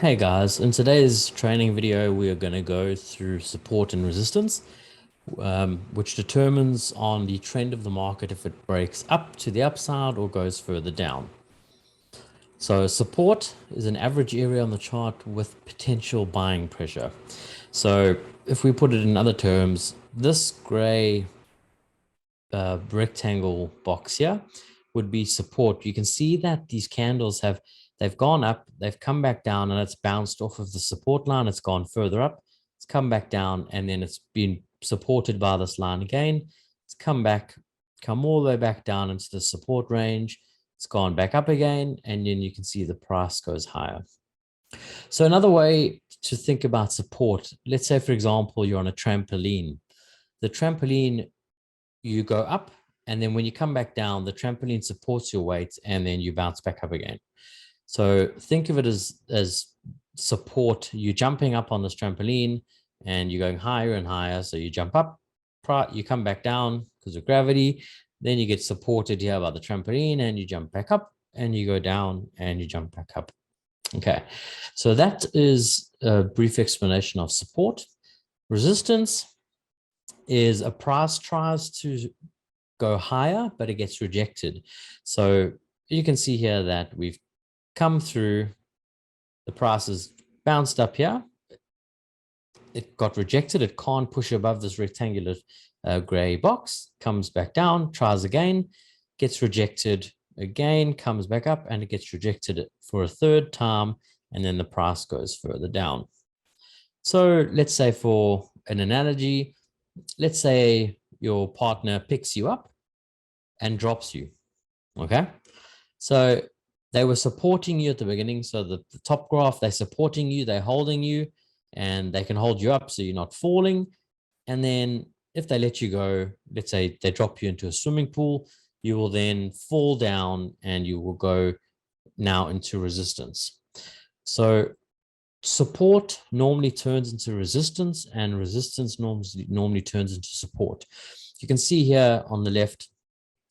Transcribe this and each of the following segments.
Hey guys, in today's training video, we are going to go through support and resistance, which determines on the trend of the market if it breaks up to the upside or goes further down. So support is an average area on the chart with potential buying pressure. So if we put it in other terms, this gray rectangle box here would be support. You can see that these candles they've gone up, they've come back down, and it's bounced off of the support line. It's gone further up, it's come back down, and then it's been supported by this line again. It's come all the way back down into the support range. It's gone back up again, and then you can see the price goes higher. So another way to think about support, let's say, for example, you're on a trampoline. The trampoline, you go up, and then when you come back down, the trampoline supports your weight, and then you bounce back up again. So think of it as support. You're jumping up on this trampoline, and you're going higher and higher. So you jump up, you come back down because of gravity. Then you get supported here by the trampoline, and you jump back up, and you go down, and you jump back up. Okay, so that is a brief explanation of support. Resistance is a price tries to go higher, but it gets rejected. So you can see here that we've come through, the price is bounced up here. It got rejected. It can't push above this rectangular gray box, comes back down, tries again, gets rejected again, comes back up, and it gets rejected for a third time, and then the price goes further down. So let's say, for an analogy, let's say your partner picks you up and drops you. Okay, so they were supporting you at the beginning. So the top graph, they're supporting you, they're holding you, and they can hold you up so you're not falling. And then if they let you go, let's say they drop you into a swimming pool, you will then fall down, and you will go now into resistance. So support normally turns into resistance, and resistance normally turns into support. You can see here on the left,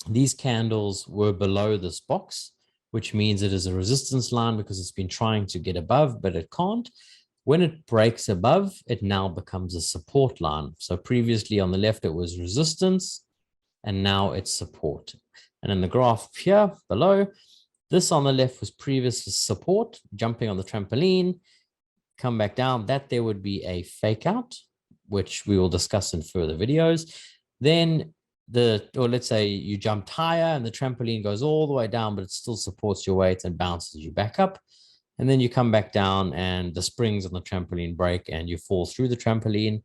these candles were below this box, which means it is a resistance line because it's been trying to get above, but it can't. When it breaks above, it now becomes a support line. So previously on the left, it was resistance, and now it's support. And in the graph here below, this on the left was previously support, jumping on the trampoline, come back down. That there would be a fake out, which we will discuss in further videos. Then or let's say you jumped higher and the trampoline goes all the way down, but it still supports your weight and bounces you back up. And then you come back down, and the springs on the trampoline break, and you fall through the trampoline.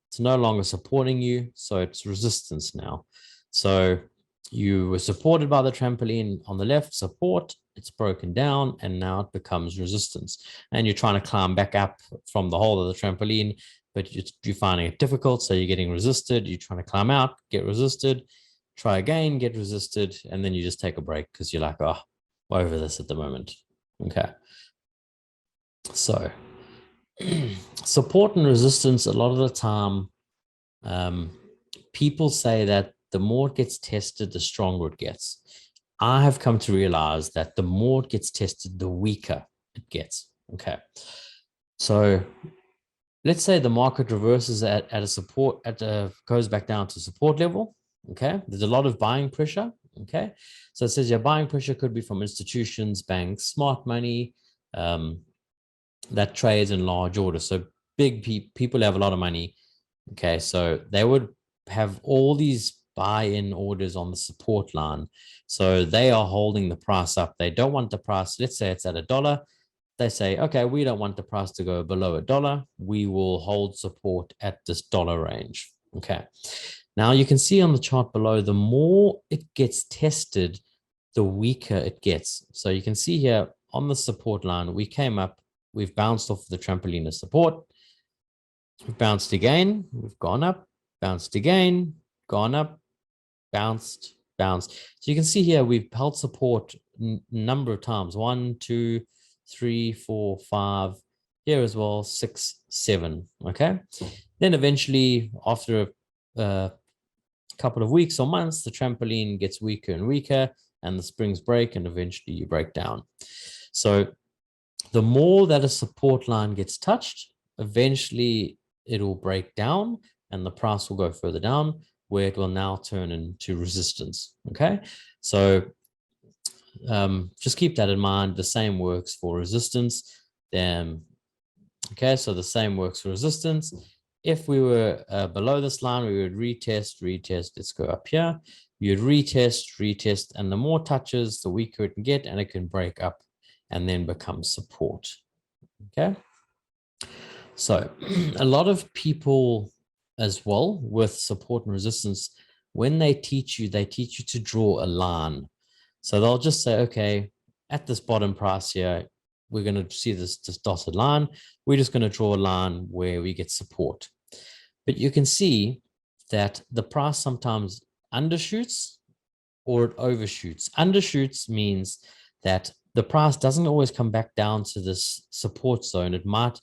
It's no longer supporting you, so it's resistance now. So you were supported by the trampoline on the left, support, it's broken down, and now it becomes resistance. And you're trying to climb back up from the hole of the trampoline, but you're finding it difficult, so you're getting resisted. You're trying to climb out, get resisted, try again, get resisted, and then you just take a break because you're like, oh, over this at the moment. Okay. So support and resistance, a lot of the time, people say that the more it gets tested, the stronger it gets. I have come to realize that the more it gets tested, the weaker it gets. Okay. So let's say the market reverses at a support, goes back down to support level. Okay. There's a lot of buying pressure. Okay. So it says your buying pressure could be from institutions, banks, smart money, that trades in large orders. So big people have a lot of money. Okay. So they would have all these buy-in orders on the support line. So they are holding the price up. They don't want the price. Let's say it's at $1. They say, okay, we don't want the price to go below $1. We will hold support at this dollar range. Okay. Now you can see on the chart below, the more it gets tested, the weaker it gets. So you can see here on the support line, we came up, we've bounced off the trampoline of support. We've bounced again, we've gone up, bounced again, gone up, bounced. So you can see here, we've held support a number of times. 1, 2, 3, 4, 5, here as well, 6, 7. Okay. Then eventually, after a couple of weeks or months, the trampoline gets weaker and weaker, and the springs break, and eventually you break down. So The more that a support line gets touched, eventually it will break down and the price will go further down, where it will now turn into resistance. Okay, so just keep that in mind. The same works for resistance. Okay, so the same works for resistance. If we were below this line, we would retest. Let's go up here. You'd retest, and the more touches, the weaker it can get, and it can break up and then become support. Okay, so a lot of people as well with support and resistance, when they teach you to draw a line. So they'll just say, okay, at this bottom price here, we're going to see this dotted line. We're just going to draw a line where we get support. But you can see that the price sometimes undershoots or it overshoots. Undershoots means that the price doesn't always come back down to this support zone. It might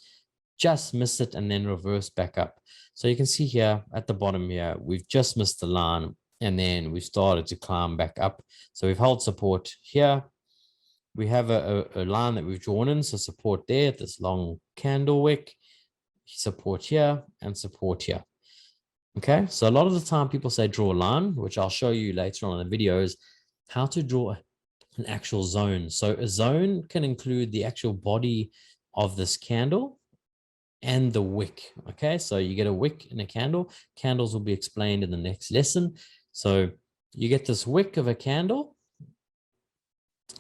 just miss it and then reverse back up. So you can see here at the bottom here, we've just missed the line and then we started to climb back up. So we've held support here. We have a line that we've drawn in, so support there, this long candle wick, support here and support here. Okay, so a lot of the time people say draw a line, which I'll show you later on in the videos, how to draw an actual zone. So a zone can include the actual body of this candle and the wick. Okay, so you get a wick in a candle. Candles will be explained in the next lesson. So you get this wick of a candle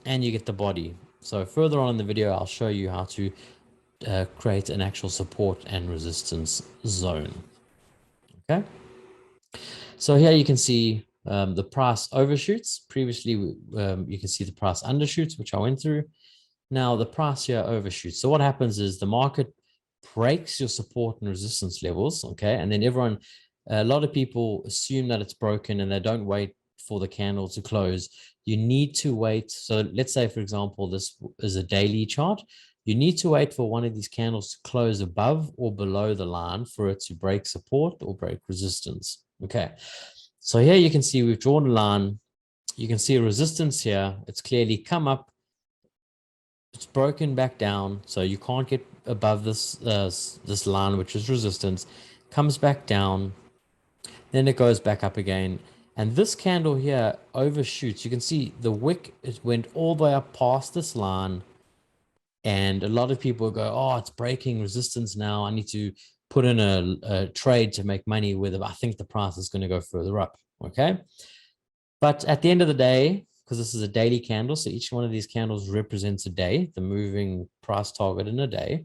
and you get the body. So further on in the video, I'll show you how to create an actual support and resistance zone. Okay, so here you can see the price overshoots. Previously, you can see the price undershoots, which I went through. Now the price here overshoots. So what happens is the market breaks your support and resistance levels, okay? And then a lot of people assume that it's broken and they don't wait for the candle to close. You need to wait. So let's say, for example, this is a daily chart. You need to wait for one of these candles to close above or below the line for it to break support or break resistance, okay? So here you can see we've drawn a line. You can see a resistance here. It's clearly come up. It's broken back down, so you can't get above this this line, which is resistance. Comes back down, then it goes back up again. And this candle here overshoots. You can see the wick, it went all the way up past this line. And a lot of people go, oh, it's breaking resistance now. I need to put in a trade to make money with it. I think the price is going to go further up. Okay. But at the end of the day, because this is a daily candle, so each one of these candles represents a day, the moving price target in a day.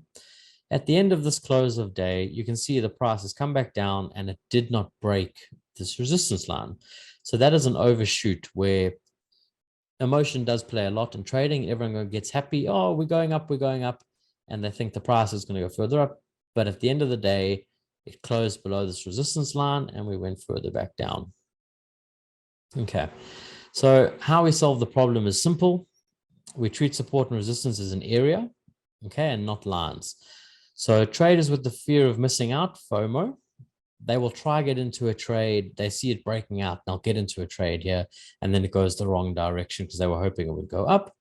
At the end of this close of day, you can see the price has come back down and it did not break this resistance line. So that is an overshoot where emotion does play a lot in trading. Everyone gets happy. Oh, we're going up. And they think the price is going to go further up. But at the end of the day, it closed below this resistance line and we went further back down. Okay. So how we solve the problem is simple. We treat support and resistance as an area, okay, and not lines. So traders with the fear of missing out, FOMO, they will try get into a trade. They see it breaking out. They'll get into a trade here, and then it goes the wrong direction because they were hoping it would go up.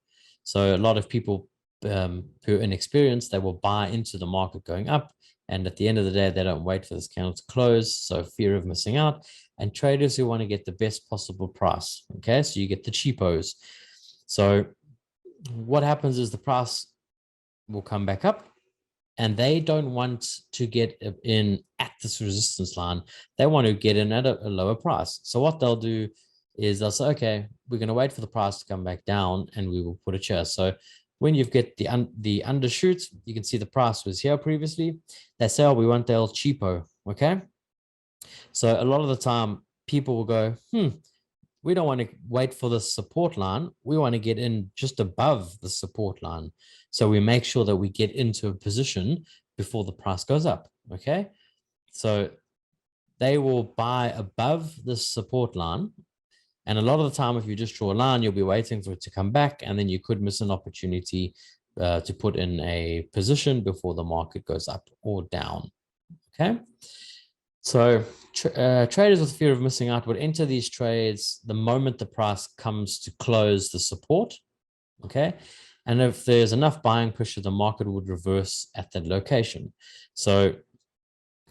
So a lot of people who are inexperienced, they will buy into the market going up. And at the end of the day, they don't wait for this candle to close. So fear of missing out. And traders who want to get the best possible price. Okay, so you get the cheapos. So what happens is the price will come back up and they don't want to get in at this resistance line. They want to get in at a lower price. So what they'll do is they'll say, okay, we're going to wait for the price to come back down and we will put a chair. So when you get the undershoot, you can see the price was here previously. They say, oh, we want the cheapo, okay? So a lot of the time, people will go, we don't want to wait for the support line. We want to get in just above the support line. So we make sure that we get into a position before the price goes up, okay? So they will buy above the support line. And a lot of the time, if you just draw a line, you'll be waiting for it to come back, and then you could miss an opportunity to put in a position before the market goes up or down, okay? So traders with fear of missing out would enter these trades the moment the price comes to close the support, okay? And if there's enough buying pressure, the market would reverse at that location. So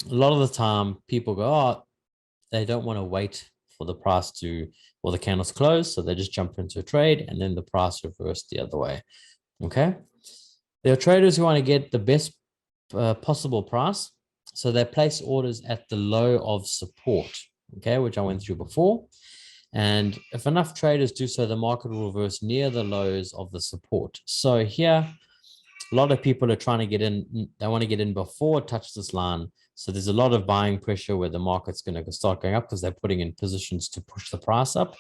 a lot of the time people go, oh, they don't want to wait for the price to, or the candles close. So they just jump into a trade and then the price reversed the other way. Okay. There are traders who want to get the best possible price. So they place orders at the low of support, okay, which I went through before. And if enough traders do so, the market will reverse near the lows of the support. So here, a lot of people are trying to get in. They want to get in before it touches this line. So there's a lot of buying pressure where the market's going to start going up because they're putting in positions to push the price up.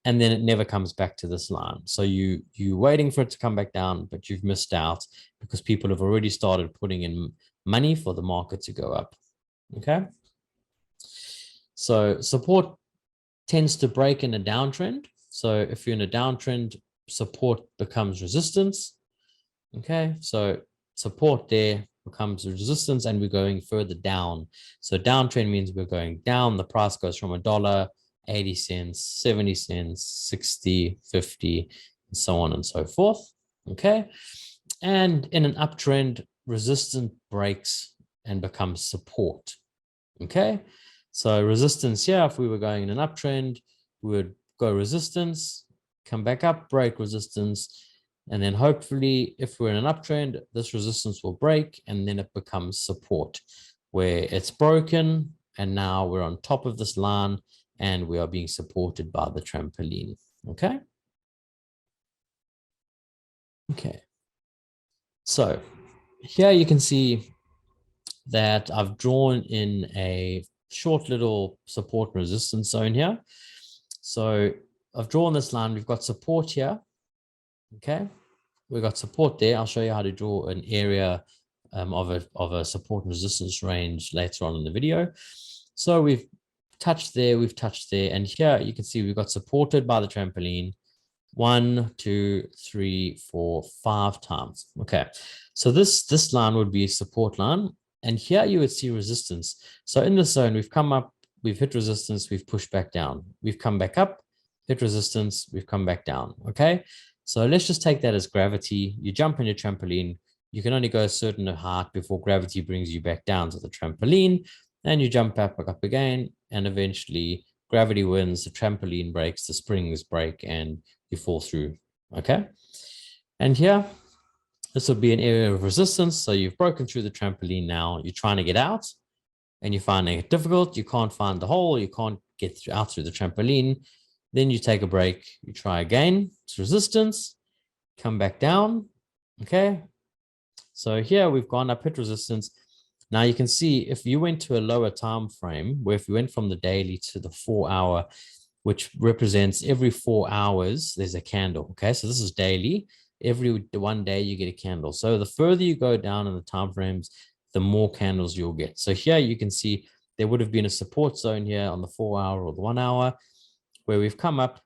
And then it never comes back to this line. So you're waiting for it to come back down, but you've missed out because people have already started putting in money for the market to go up. Okay. So support tends to break in a downtrend. So if you're in a downtrend, support becomes resistance. Okay. So support there becomes resistance and we're going further down. So downtrend means we're going down. The price goes from $1, 80 cents, 70 cents, 60, 50, and so on and so forth. Okay. And in an uptrend, resistance breaks and becomes support. Okay. So resistance here, if we were going in an uptrend, we would go resistance, come back up, break resistance. And then hopefully if we're in an uptrend, this resistance will break and then it becomes support where it's broken. And now we're on top of this line and we are being supported by the trampoline. Okay. Okay. So here you can see that I've drawn in a short little support and resistance zone here. So I've drawn this line. We've got support here. Okay. We've got support there. I'll show you how to draw an area of a support and resistance range later on in the video. So we've touched there, we've touched there. And here you can see we've got supported by the trampoline 1, 2, 3, 4, 5 times. Okay. So this line would be a support line. And here you would see resistance. So in this zone, we've come up, we've hit resistance, we've pushed back down. We've come back up, hit resistance, we've come back down. Okay. So let's just take that as gravity. You jump in your trampoline. You can only go a certain height before gravity brings you back down to the trampoline. And you jump back up again. And eventually gravity wins, the trampoline breaks, the springs break, and you fall through. Okay. And here, this would be an area of resistance. So you've broken through the trampoline now. You're trying to get out and you're finding it difficult. You can't find the hole. You can't get out through the trampoline. Then you take a break. You try again. It's resistance. Come back down. Okay. So here we've gone up, hit resistance. Now you can see if you went to a lower time frame, where if you went from the daily to the 4-hour, which represents every 4 hours, there's a candle. Okay. So this is daily. Every one day you get a candle. So the further you go down in the time frames, the more candles you'll get. So here you can see there would have been a support zone here on the 4-hour or the 1 hour where we've come up,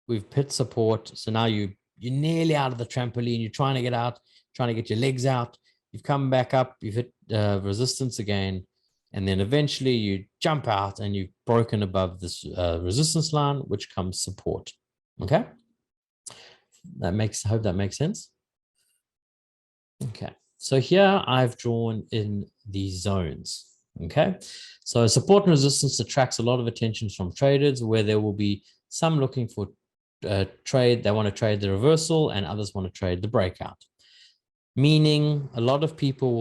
we've hit support. So now you're nearly out of the trampoline. You're trying to get out, trying to get your legs out. You've come back up, you've hit resistance again. And then eventually you jump out and you've broken above this resistance line, which comes support. Okay. I hope that makes sense. Okay. So here I've drawn in these zones. Okay. So support and resistance attracts a lot of attention from traders where there will be some looking for trade. They want to trade the reversal and others want to trade the breakout. Meaning a lot of people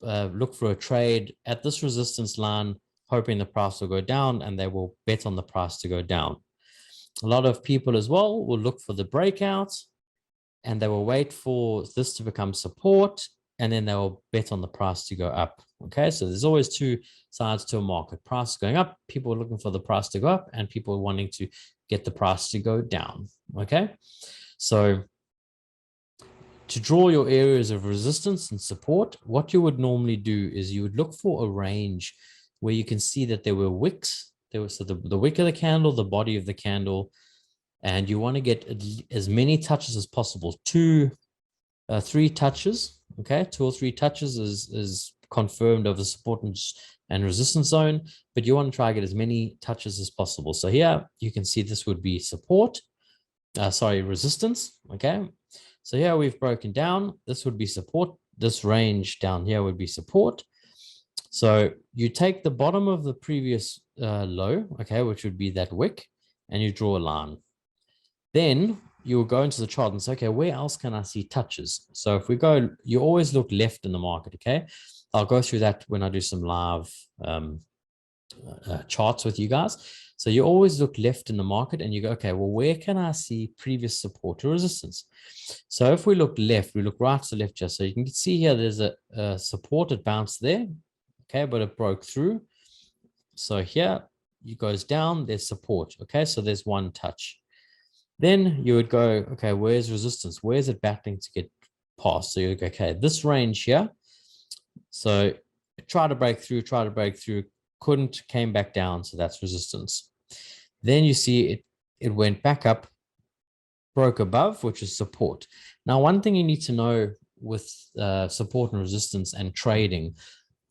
will look for a trade at this resistance line, hoping the price will go down and they will bet on the price to go down. A lot of people as well will look for the breakouts and they will wait for this to become support and then they will bet on the price to go up. Okay, so there's always two sides to a market. Price going up, people are looking for the price to go up and people wanting to get the price to go down. Okay, so to draw your areas of resistance and support, what you would normally do is you would look for a range where you can see that there were wicks. There was the wick of the candle, the body of the candle, and you want to get as many touches as possible. 3 touches. Okay, 2 or 3 touches is confirmed of the support and resistance zone, but you want to try to get as many touches as possible. So here you can see this would be support, resistance. Okay, So here we've broken down. This would be support. This range down here would be support. So you take the bottom of the previous low, okay, which would be that wick, and you draw a line. Then you will go into the chart and say, okay, where else can I see touches? So if we go, you always look left in the market, okay? I'll go through that when I do some live charts with you guys. So you always look left in the market and you go, okay, well, where can I see previous support or resistance? So if we look left, we look right to left here. So you can see here, there's a support, it bounced there, okay, but it broke through. So here it goes down, there's support, okay? So there's one touch. Then you would go, okay, where's resistance? Where's it battling to get past? So you go, okay, this range here. So try to break through, couldn't, came back down. So that's resistance. Then you see it went back up, broke above, which is support. Now, one thing you need to know with support and resistance and trading,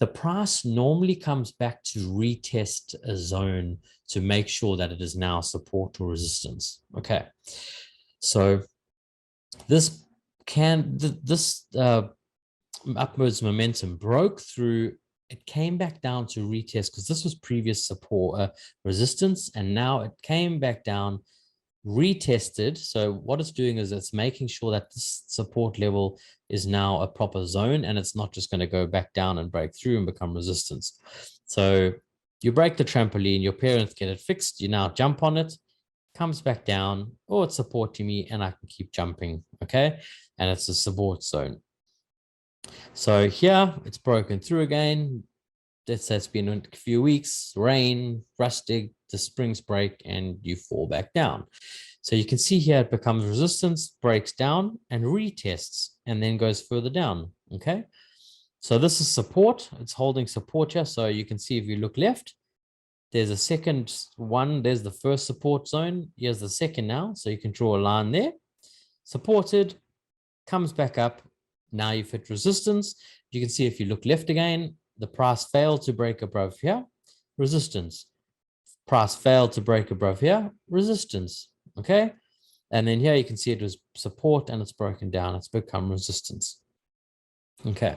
the price normally comes back to retest a zone to make sure that it is now support or resistance. Okay, so this upwards momentum broke through. It came back down to retest because this was previous support resistance, and now it came back down, retested. So what it's doing is it's making sure that this support level is now a proper zone, and it's not just going to go back down and break through and become resistance. So you break the trampoline, your parents get it fixed, you now jump on it, comes back down, oh, it's supporting me and I can keep jumping, okay? And it's a support zone. So here it's broken through again. Let's say it's been a few weeks, rain, rustic, the springs break, and you fall back down. So you can see here it becomes resistance, breaks down, and retests, and then goes further down, okay? So this is support. It's holding support here. So you can see if you look left, there's a second one. There's the first support zone. Here's the second now. So you can draw a line there. Supported, comes back up. Now you've hit resistance. You can see if you look left again, the price failed to break above here, resistance. Price failed to break above here, resistance, okay? And then here you can see it was support and it's broken down. It's become resistance, okay?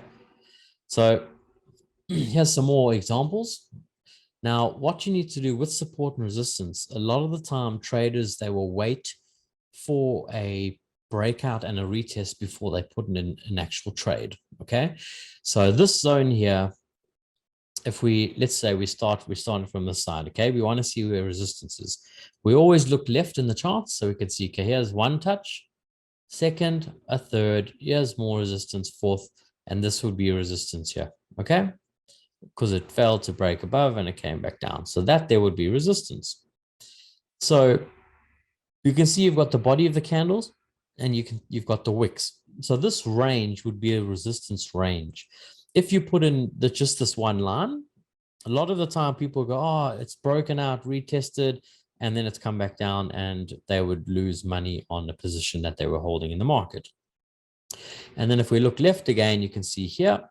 So here's some more examples. Now, what you need to do with support and resistance, a lot of the time traders, they will wait for a breakout and a retest before they put in an actual trade, okay? So this zone here, if let's say we're starting from this side, okay? We want to see where resistance is. We always look left in the charts so we can see, okay, here's one touch, second, a third, here's more resistance, fourth, and this would be a resistance here, okay? Because it failed to break above and it came back down. So that there would be resistance. So you can see you've got the body of the candles and you've got the wicks. So this range would be a resistance range. If you put in just this one line, a lot of the time people go, oh, it's broken out, retested, and then it's come back down, and they would lose money on the position that they were holding in the market. And then if we look left again, you can see here,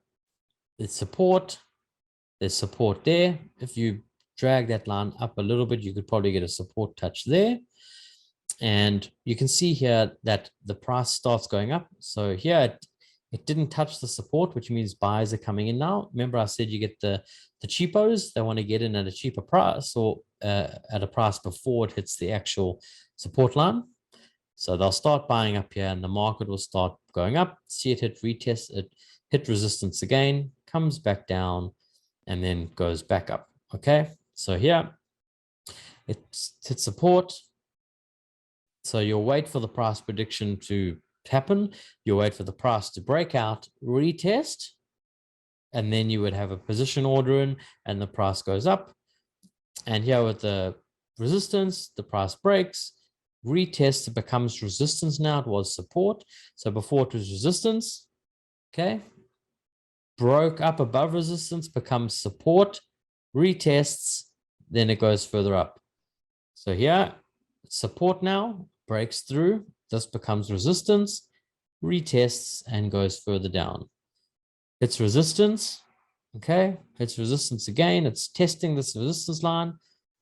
it's support. There's support there. If you drag that line up a little bit, you could probably get a support touch there. And you can see here that the price starts going up. So here it didn't touch the support, which means buyers are coming in now. Remember I said you get the cheapos, they want to get in at a cheaper price or at a price before it hits the actual support line. So they'll start buying up here and the market will start going up. See it hit retest, it hit resistance again, comes back down, and then goes back up, okay? So here, it's hit support. So you'll wait for the price prediction to happen. You'll wait for the price to break out, retest, and then you would have a position order in and the price goes up. And here with the resistance, the price breaks, retest, it becomes resistance now. It was support. So before it was resistance, okay? Broke up above resistance, becomes support, retests, then it goes further up. So here, support now, breaks through, this becomes resistance, retests, and goes further down. It's resistance, okay? It's resistance again, it's testing this resistance line,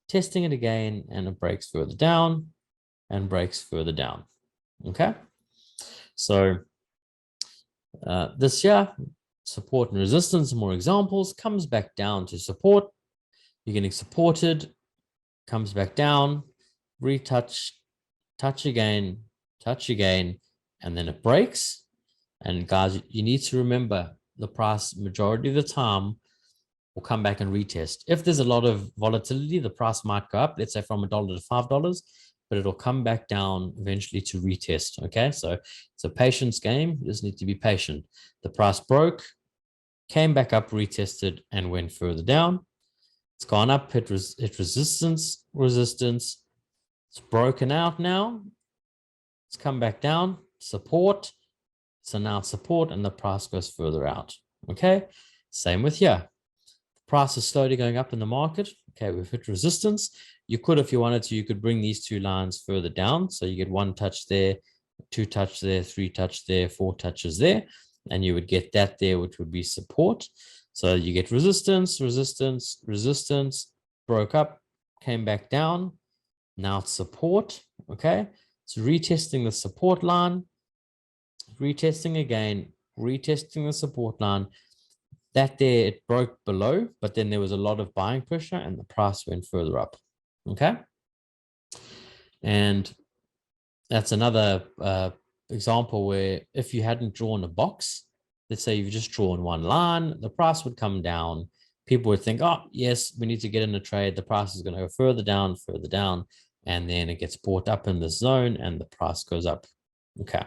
testing it again, and it breaks further down and breaks further down, okay? So this here, support and resistance, more examples, comes back down to support. You're getting supported, comes back down, retouch, touch again, and then it breaks. And guys, you need to remember the price majority of the time will come back and retest. If there's a lot of volatility, the price might go up, let's say from $1 to $5, but it'll come back down eventually to retest. Okay, so it's a patience game. You just need to be patient. The price broke, came back up, retested, and went further down. It's gone up, hit resistance. It's broken out now. It's come back down, support. So now it's support, and the price goes further out. Okay, same with here. The price is slowly going up in the market. Okay, we've hit resistance. You could, if you wanted to, you could bring these two lines further down. So you get one touch there, two touch there, three touch there, four touches there, and you would get that there, which would be support. So you get resistance, resistance, resistance, broke up, came back down. Now it's support. Okay, so retesting the support line, retesting again, retesting the support line. That there, it broke below, but then there was a lot of buying pressure and the price went further up. Okay. And that's another example where if you hadn't drawn a box, let's say you've just drawn one line, the price would come down. People would think, oh, yes, we need to get in a trade. The price is going to go further down, and then it gets bought up in this zone and the price goes up. Okay.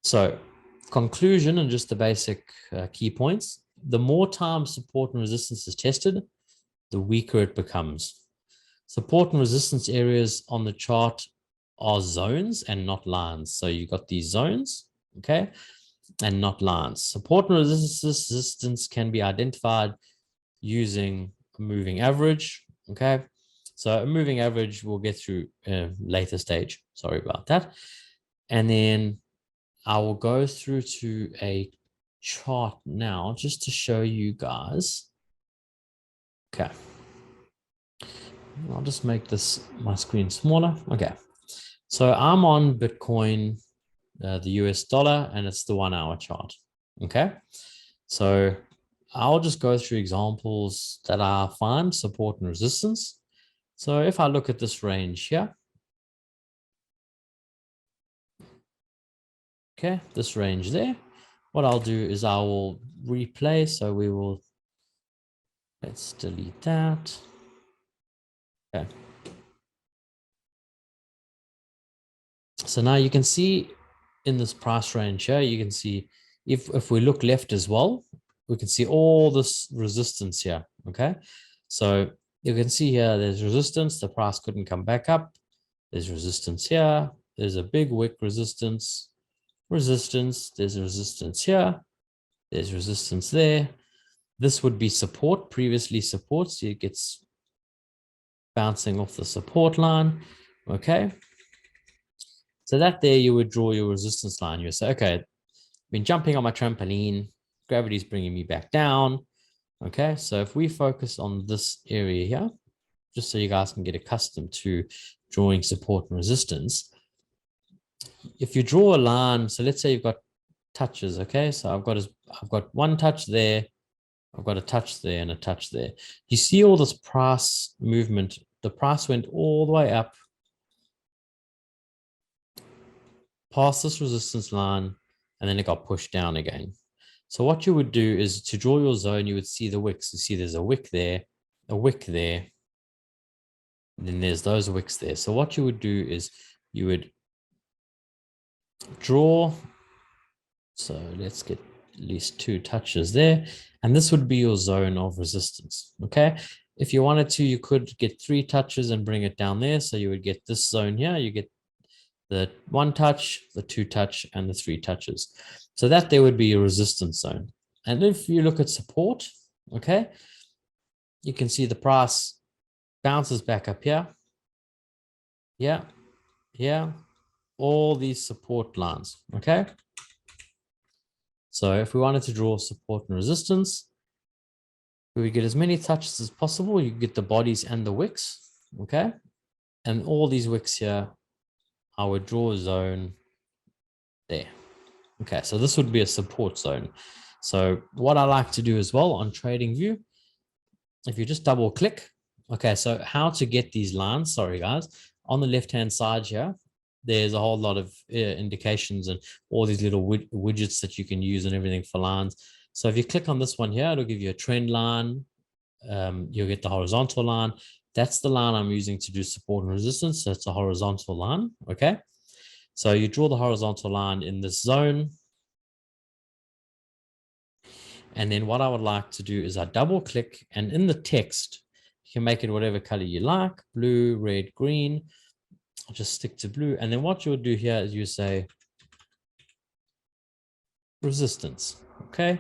So conclusion and just the basic key points. The more time support and resistance is tested, the weaker it becomes. Support and resistance areas on the chart are zones and not lines. So you got these zones, okay, and not lines. Support and resistance can be identified using a moving average, okay. So a moving average we'll get through a later stage. Sorry about that. And then I will go through to a chart now just to show you guys. Okay. I'll just make this my screen smaller. Okay. So I'm on Bitcoin, the US dollar, and it's the 1 hour chart. Okay. So I'll just go through examples that are fine, support and resistance. So if I look at this range here, okay, this range there, what I'll do is I will replay. So we will, let's delete that. Okay. So now you can see in this price range here, you can see if we look left as well, we can see all this resistance here. Okay. So you can see here, there's resistance. The price couldn't come back up. There's resistance here. There's a big wick resistance, there's resistance here. There's resistance there. This would be support, previously support. So it gets bouncing off the support line. Okay. So that there, you would draw your resistance line. You would say, okay, been jumping on my trampoline. Gravity's bringing me back down. Okay. So if we focus on this area here, just so you guys can get accustomed to drawing support and resistance. If you draw a line, so let's say you've got touches. Okay. So I've got one touch there. I've got a touch there and a touch there. You see all this price movement. The price went all the way up past this resistance line, and then it got pushed down again. So what you would do is to draw your zone, you would see the wicks. You see there's a wick there, and then there's those wicks there. So what you would do is you would draw. So let's get at least two touches there. And this would be your zone of resistance. Okay. If you wanted to, you could get 3 touches and bring it down there. So you would get this zone here. You get the 1 touch, the 2 touch, and the 3 touches. So that there would be a resistance zone. And if you look at support, okay, you can see the price bounces back up here. Yeah. Yeah. All these support lines. Okay. So if we wanted to draw support and resistance, we would get as many touches as possible. You get the bodies and the wicks. Okay. And all these wicks here, I would draw a zone there. Okay, so this would be a support zone. So what I like to do as well on TradingView, if you just double click, okay, so how to get these lines, sorry guys, on the left-hand side here, there's a whole lot of indications and all these little widgets that you can use and everything for lines. So if you click on this one here, it'll give you a trend line. You'll get the horizontal line. That's the line I'm using to do support and resistance. So it's a horizontal line, okay? So you draw the horizontal line in this zone. And then what I would like to do is I double click, and in the text, you can make it whatever color you like, blue, red, green. I'll just stick to blue. And then what you'll do here is you say resistance, okay?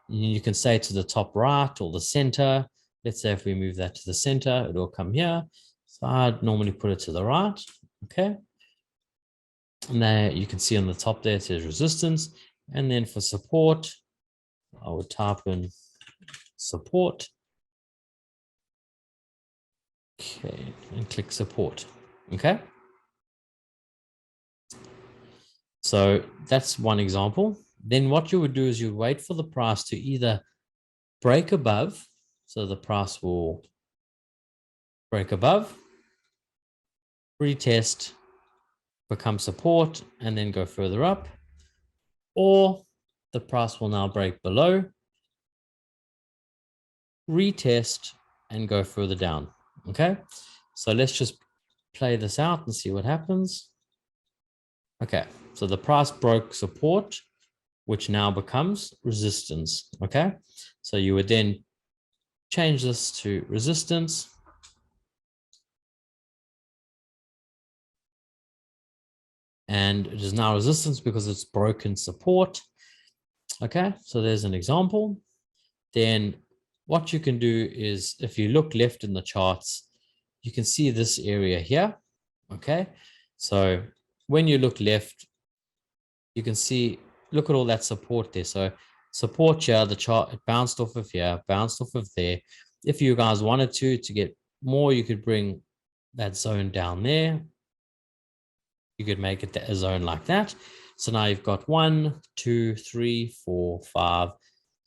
You can say to the top right or the center. Let's say if we move that to the center, it will come here. So I'd normally put it to the right, okay? And there you can see on the top there, it says resistance. And then for support, I would type in support. Okay, and click support, okay? So that's one example. Then what you would do is you wait for the price to either break above. So the price will break above, retest, become support, and then go further up. Or the price will now break below, retest, and go further down. Okay, so let's just play this out and see what happens. Okay, so the price broke support, which now becomes resistance. Okay, so you would then change this to resistance. And it is now resistance because it's broken support. Okay, so there's an example. Then what you can do is if you look left in the charts, you can see this area here. Okay, so when you look left, you can see, look at all that support there. So support here, the chart, it bounced off of here, bounced off of there. If you guys wanted to get more, you could bring that zone down there. You could make it a zone like that. So now you've got 1, 2, 3, 4, 5,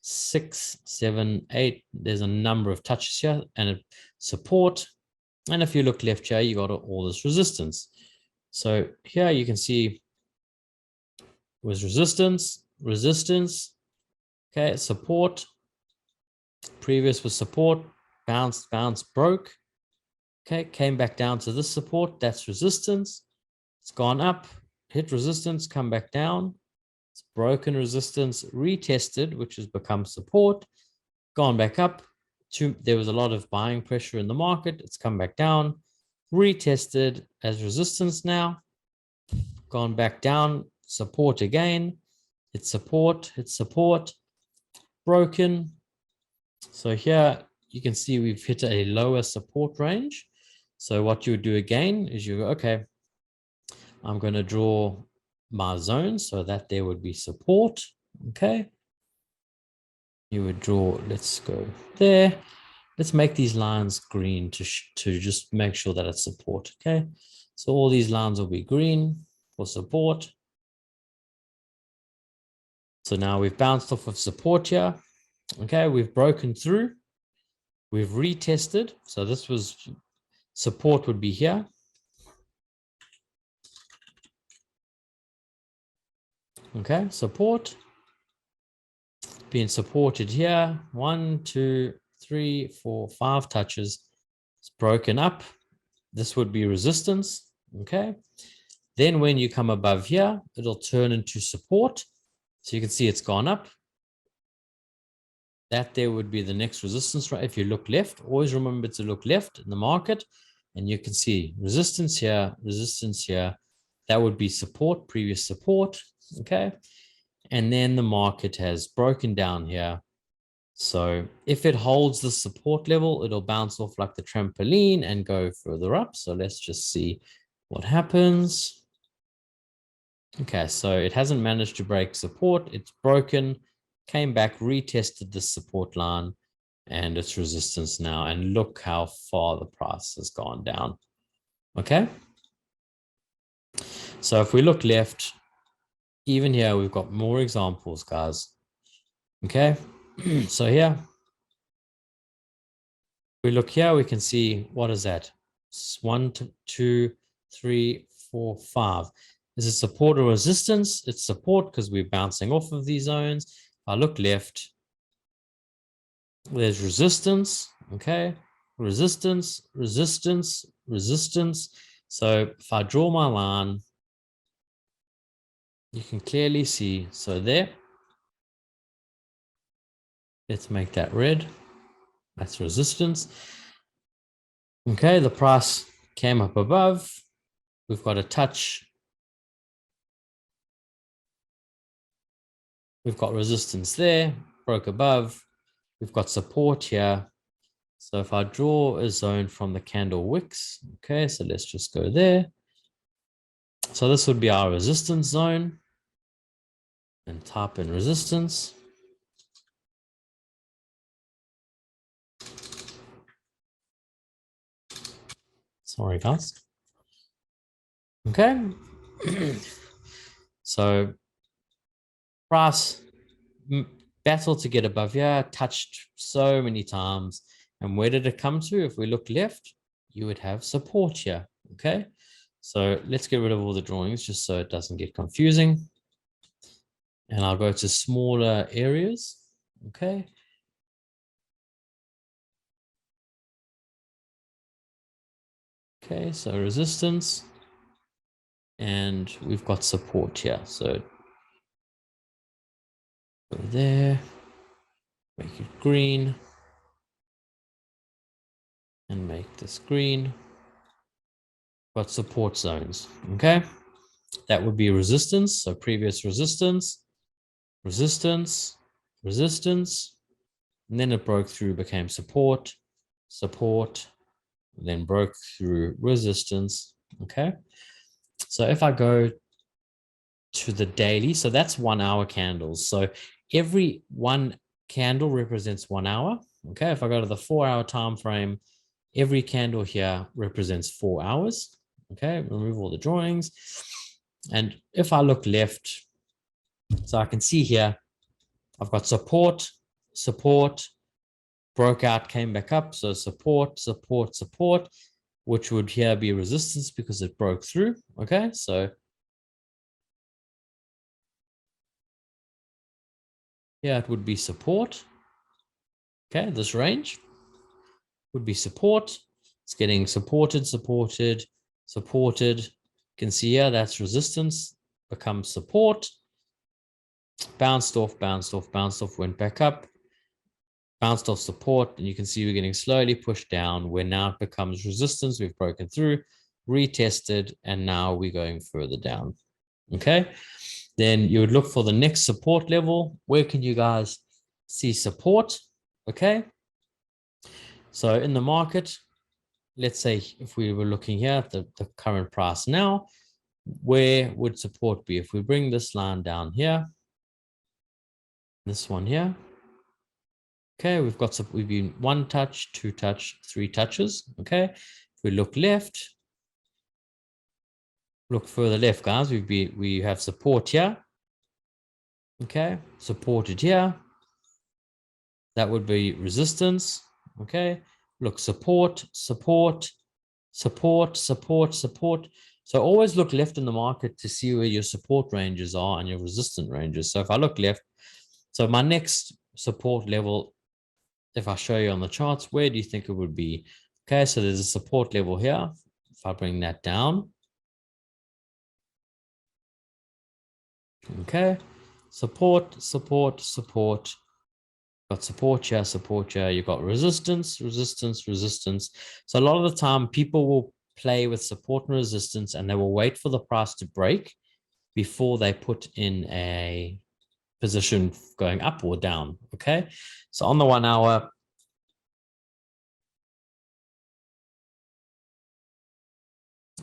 6, 7, 8. There's a number of touches here and a support. And if you look left here, you got all this resistance. So here you can see was resistance, resistance, okay, support. Previous was support, bounced, bounced, broke. Okay, came back down to this support. That's resistance. It's gone up, hit resistance, come back down. It's broken resistance, retested, which has become support, gone back up. There was a lot of buying pressure in the market. It's come back down, retested as resistance now, gone back down, support again. It's support, broken. So here you can see we've hit a lower support range. So what you would do again is you go, okay, I'm going to draw my zone so that there would be support. Okay. You would draw, let's go there. Let's make these lines green to just make sure that it's support. Okay. So all these lines will be green for support. So now we've bounced off of support here. Okay. We've broken through. We've retested. So this was support would be here. Okay, support being supported here. 1, 2, 3, 4, 5 touches. It's broken up. This would be resistance. Okay. Then when you come above here, it'll turn into support. So you can see it's gone up. That there would be the next resistance, right? If you look left, always remember to look left in the market, and you can see resistance here, resistance here. That would be support, previous support. Okay. And then the market has broken down here. So if it holds the support level, it'll bounce off like the trampoline and go further up. So let's just see what happens. Okay, so it hasn't managed to break support. It's broken, came back, retested the support line and its resistance now. And look how far the price has gone down. Okay. So if we look left, even here, we've got more examples, guys. Okay. So here, we look here, we can see, what is that? It's 1, 2, 3, 4, 5. Is it support or resistance? It's support because we're bouncing off of these zones. If I look left, there's resistance. Okay. Resistance, resistance, resistance. So if I draw my line, you can clearly see. So there, let's make that red. That's resistance. Okay, the price came up above. We've got a touch. We've got resistance there, broke above. We've got support here. So if I draw a zone from the candle wicks, okay, so let's just go there. So this would be our resistance zone, and type in resistance. Sorry, guys. Okay. So price battled to get above here, touched so many times. And where did it come to? If we look left, you would have support here. Okay. So let's get rid of all the drawings just so it doesn't get confusing. And I'll go to smaller areas. Okay. Okay, so resistance. And we've got support here. So go there, make it green, and make this green. Got support zones. Okay. That would be resistance. So previous resistance, resistance, resistance, and then it broke through, became support, support, then broke through resistance. Okay. So if I go to the daily, so that's 1 hour candles. So every one candle represents 1 hour. Okay. If I go to the 4 hour time frame, every candle here represents 4 hours. Okay. Remove all the drawings. And if I look left, so I can see here, I've got support, support, broke out, came back up. So support, support, support, which would here be resistance because it broke through. Okay, so here it would be support. Okay, this range would be support. It's getting supported, supported, supported. You can see here that's resistance, becomes support, bounced off, bounced off, bounced off, went back up, bounced off support, and you can see we're getting slowly pushed down where now it becomes resistance. We've broken through, retested, and now we're going further down. Okay, then you would look for the next support level. Where can you guys see support? Okay, so in the market, let's say if we were looking here at the current price now, where would support be? If we bring this line down here, this one here, okay, we've been 1 touch, 2 touch, 3 touches. Okay, if we look left, look further left, guys, we have support here. Okay, supported here. That would be resistance. Okay, look, support, support, support, support, support. So always look left in the market to see where your support ranges are and your resistance ranges. So if I look left, so my next support level, if I show you on the charts, where do you think it would be? Okay, so there's a support level here. If I bring that down, okay, support, support, support. Got support here, support here. You've got resistance, resistance, resistance. So a lot of the time, people will play with support and resistance, and they will wait for the price to break before they put in a position going up or down. Okay, so on the 1 hour,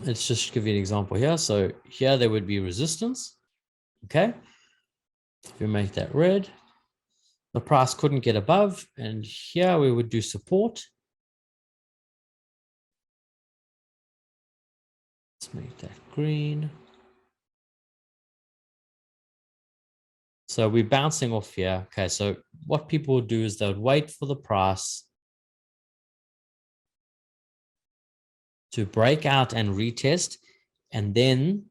let's just give you an example here. So here there would be resistance. Okay, if we make that red, the price couldn't get above, and here we would do support. Let's make that green. So we're bouncing off here. Okay, so what people would do is they would wait for the price to break out and retest, and then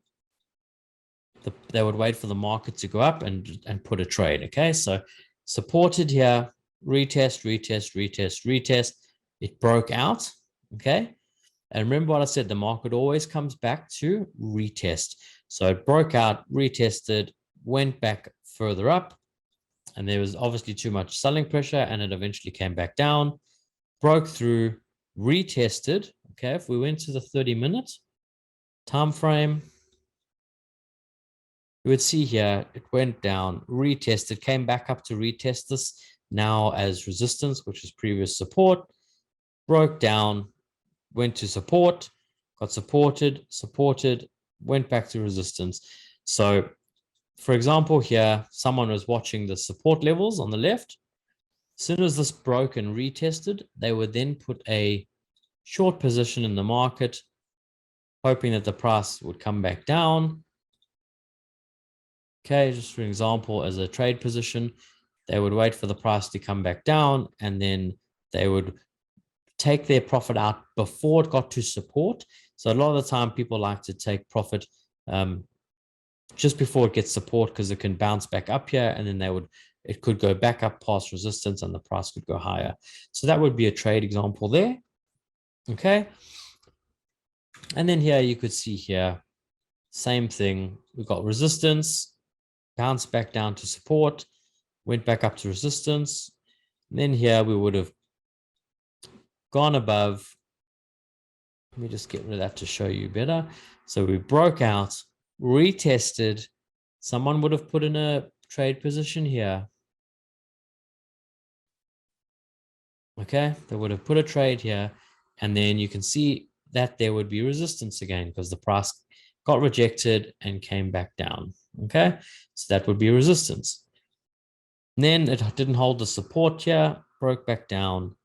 they would wait for the market to go up and put a trade. Okay, so supported here, retest, retest, retest, retest. It broke out. Okay, and remember what I said, the market always comes back to retest. So it broke out, retested, went back further up, and there was obviously too much selling pressure, and it eventually came back down, broke through, retested. Okay, if we went to the 30-minute time frame, you would see here it went down, retested, came back up to retest this now as resistance, which is previous support, broke down, went to support, got supported, supported, went back to resistance. So for example, here, someone was watching the support levels on the left. As soon as this broke and retested, they would then put a short position in the market, hoping that the price would come back down. Okay, just for example, as a trade position, they would wait for the price to come back down, and then they would take their profit out before it got to support. So a lot of the time people like to take profit just before it gets support, because it can bounce back up here, and then it could go back up past resistance and the price could go higher. So that would be a trade example there. Okay. And then here you could see here, same thing. We've got resistance, bounce back down to support, went back up to resistance. And then here we would have gone above. Let me just get rid of that to show you better. So we broke out, retested. Someone would have put in a trade position here. Okay, they would have put a trade here, and then you can see that there would be resistance again because the price got rejected and came back down. Okay, so that would be resistance. And then it didn't hold the support here, broke back down,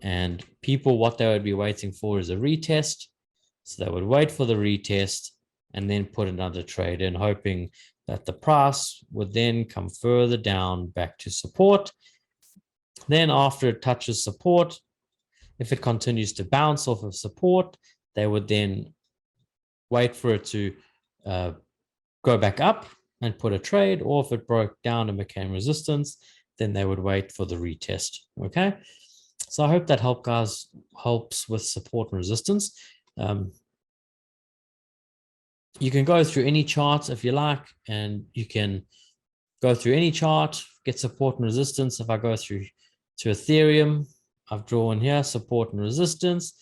and people, what they would be waiting for is a retest. So they would wait for the retest and then put another trade in, hoping that the price would then come further down back to support. Then after it touches support, if it continues to bounce off of support, they would then wait for it to go back up and put a trade, or if it broke down and became resistance, then they would wait for the retest. Okay, so I hope that helps with support and resistance. You can go through any chart if you like, and you can go through any chart, get support and resistance. If I go through to Ethereum, I've drawn here support and resistance.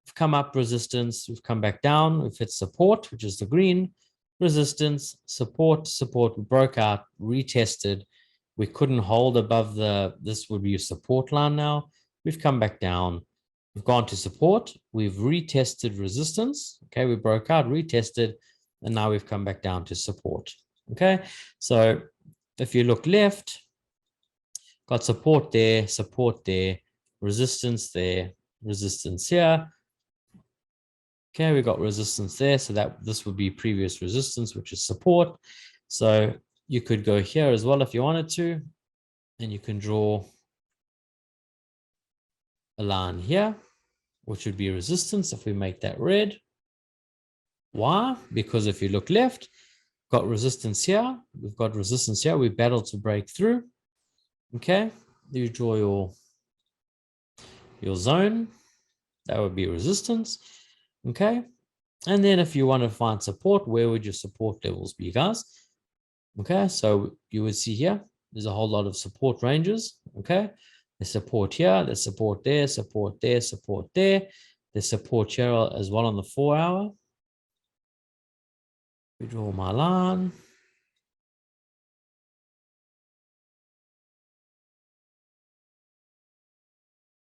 We've come up resistance, we've come back down, we've hit support, which is the green, resistance, support, support, we broke out, retested. We couldn't hold above this would be a support line now. We've come back down, we've gone to support, we've retested resistance. Okay, we broke out, retested, and now we've come back down to support. Okay, so if you look left, got support there, resistance there, resistance here. Okay, we got resistance there, so that this would be previous resistance, which is support. So you could go here as well if you wanted to, and you can draw a line here, which would be resistance if we make that red. Why? Because if you look left, got resistance here, we've got resistance here, we battled to break through. Okay, you draw your zone, that would be resistance. Okay, and then if you want to find support, where would your support levels be, guys? Okay, so you would see here, there's a whole lot of support ranges. Okay, there's support here, there's support there, support there, support there. There's support here as well on the 4 hour. We draw my line.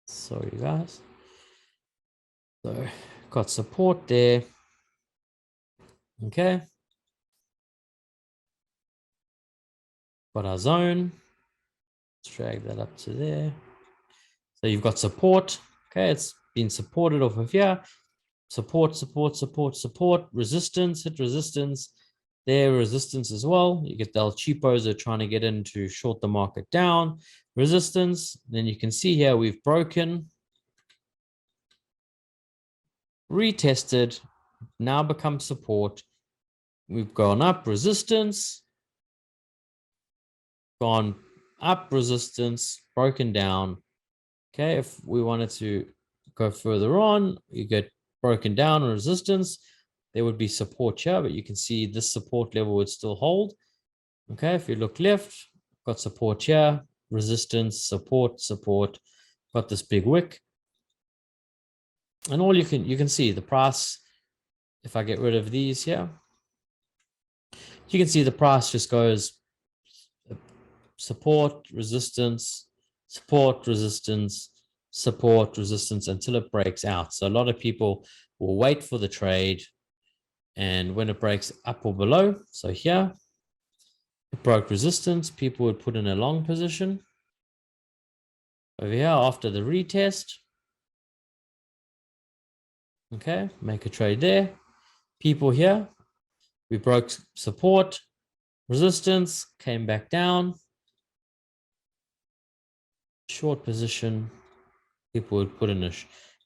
Sorry, guys. So got support there. Okay. Got our zone. Let's drag that up to there. So you've got support. Okay, it's been supported off of here. Support, support, support, support, resistance, hit resistance, There, resistance as well. You get the El Cheapos are trying to get in to short the market down. Resistance. Then you can see here we've broken, retested, now become support. We've gone up, resistance, gone up, resistance, broken down. Okay, if we wanted to go further on, you get broken down resistance. There would be support here, but you can see this support level would still hold. Okay, if you look left, got support here, resistance, support, support, got this big wick. And all you can see the price, if I get rid of these here, you can see the price just goes support, resistance, support, resistance, support, resistance until it breaks out. So a lot of people will wait for the trade, and when it breaks up or below, so here, it broke resistance, people would put in a long position. Over here, after the retest, okay, make a trade there. People here, we broke support, resistance, came back down, short position, people would put in a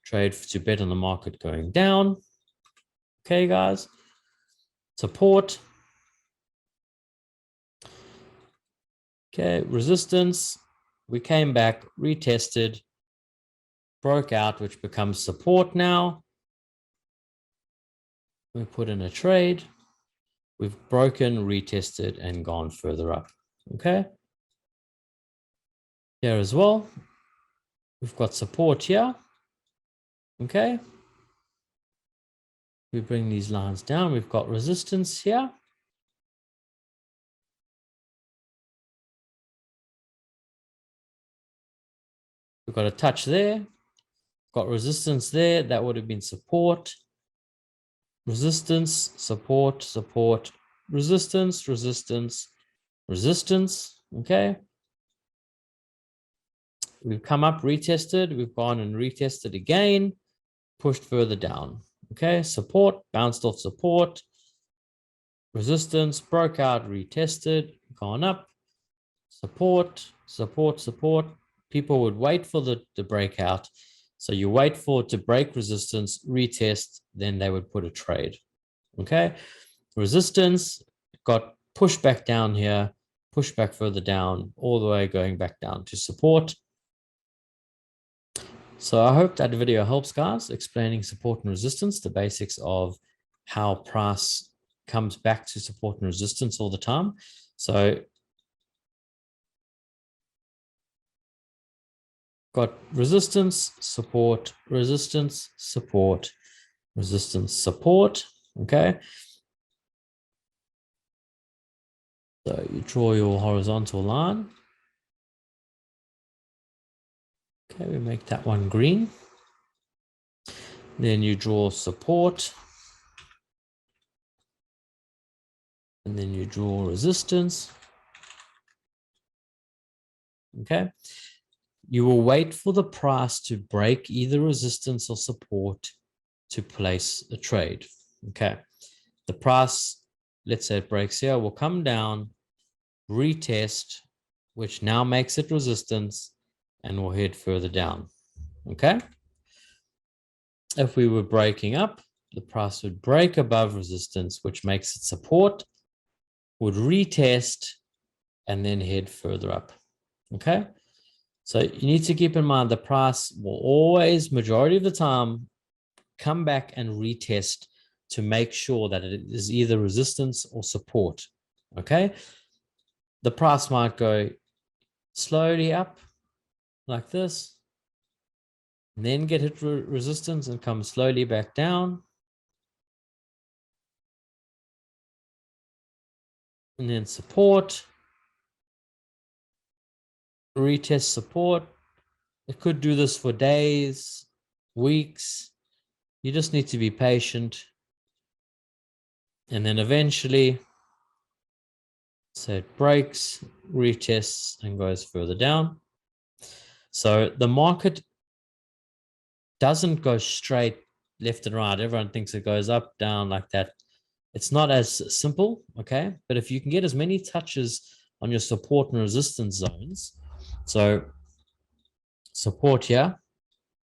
trade to bet on the market going down. Okay, guys, support. Okay, resistance, we came back, retested, broke out, which becomes support now. We put in a trade. We've broken, retested, and gone further up. Okay. Here as well, we've got support here. Okay. We bring these lines down. We've got resistance here. We've got a touch there. Got resistance there. That would have been support. Resistance, support, support, resistance, resistance, resistance. Okay. We've come up, retested. We've gone and retested again, pushed further down. Okay. Support, bounced off support, resistance, broke out, retested, gone up, support, support, support. People would wait for the breakout. So you wait for it to break resistance, retest, then they would put a trade. Okay. Resistance got pushed back down here, pushed back further down, all the way going back down to support. So I hope that video helps, guys, explaining support and resistance, the basics of how price comes back to support and resistance all the time. So got resistance, support, resistance, support, resistance, support. Okay. So you draw your horizontal line. Okay, we make that one green. Then you draw support. And then you draw resistance. Okay. You will wait for the price to break either resistance or support to place a trade. Okay. The price, let's say it breaks here, will come down, retest, which now makes it resistance, and will head further down. Okay. If we were breaking up, the price would break above resistance, which makes it support, would retest, and then head further up. Okay. So you need to keep in mind the price will always, majority of the time, come back and retest to make sure that it is either resistance or support. Okay. The price might go slowly up like this, and then get hit resistance and come slowly back down. And then support, retest support. It could do this for days, weeks. You just need to be patient. And then eventually, so it breaks, retests, and goes further down. So the market doesn't go straight left and right. Everyone thinks it goes up, down like that. It's not as simple, okay? But if you can get as many touches on your support and resistance zones, so support here,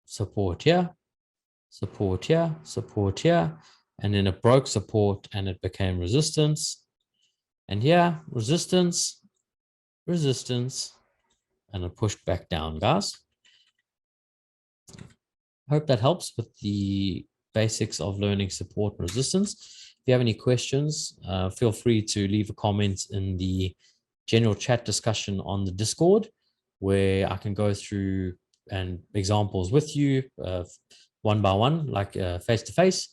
support here, support here, support here, and then it broke support and it became resistance. And here, resistance, resistance, and it pushed back down, guys. I hope that helps with the basics of learning support and resistance. If you have any questions, feel free to leave a comment in the general chat discussion on the Discord, where I can go through and examples with you one by one, like face to face,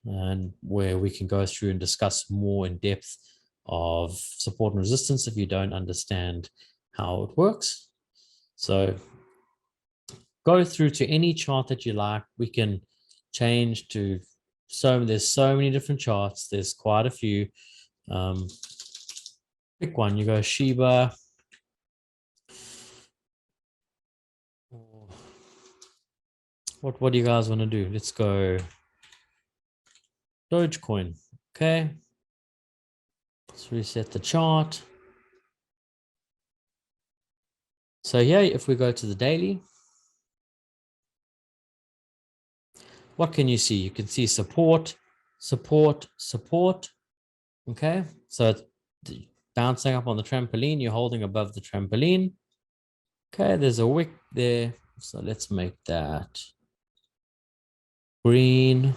and where we can go through and discuss more in depth of support and resistance if you don't understand how it works. So go through to any chart that you like. We can change to there's so many different charts. There's quite a few. Pick one. You go Shiba. What do you guys want to do? Let's go Dogecoin. Okay. Let's reset the chart. So here, if we go to the daily, what can you see? You can see support, support, support. Okay. So it's bouncing up on the trampoline. You're holding above the trampoline. Okay. There's a wick there. So let's make that green.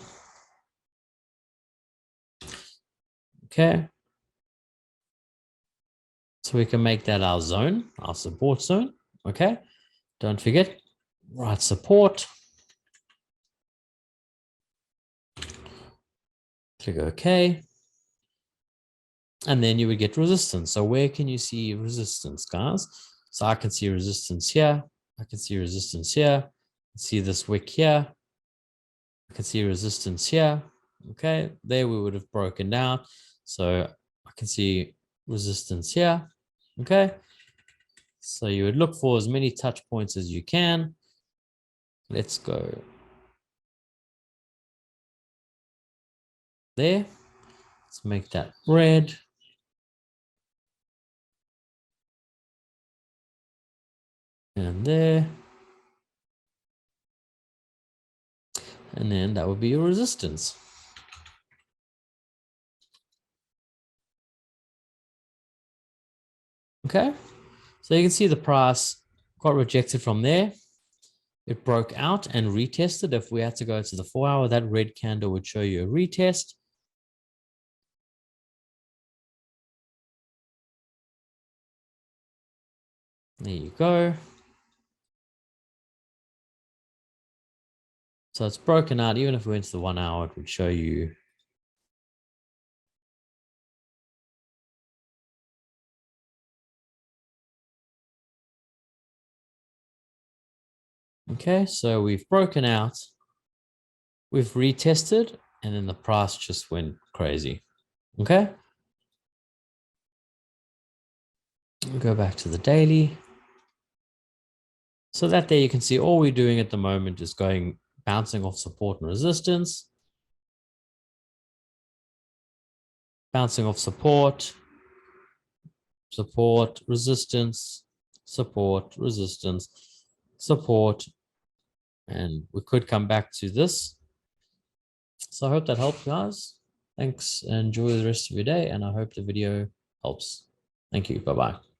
Okay. So we can make that our zone, our support zone. Okay. Don't forget, right support. Click OK. And then you would get resistance. So where can you see resistance, guys? So I can see resistance here. I can see resistance here. I see this wick here. I can see resistance here. Okay, there we would have broken down. So I can see resistance here. Okay, so you would look for as many touch points as you can. Let's go there. Let's make that red. And there. And then that would be your resistance. Okay, so you can see the price got rejected from there. It broke out and retested. If we had to go to the 4 hour, that red candle would show you a retest. There you go. So it's broken out. Even if we went to the 1 hour, it would show you. Okay, so we've broken out. We've retested, and then the price just went crazy. Okay. We'll go back to the daily. So that there you can see all we're doing at the moment is bouncing off support and resistance. Bouncing off support, support, resistance, support, resistance, support, and we could come back to this. So I hope that helped, guys. Thanks and enjoy the rest of your day, and I hope the video helps. Thank you. Bye-bye.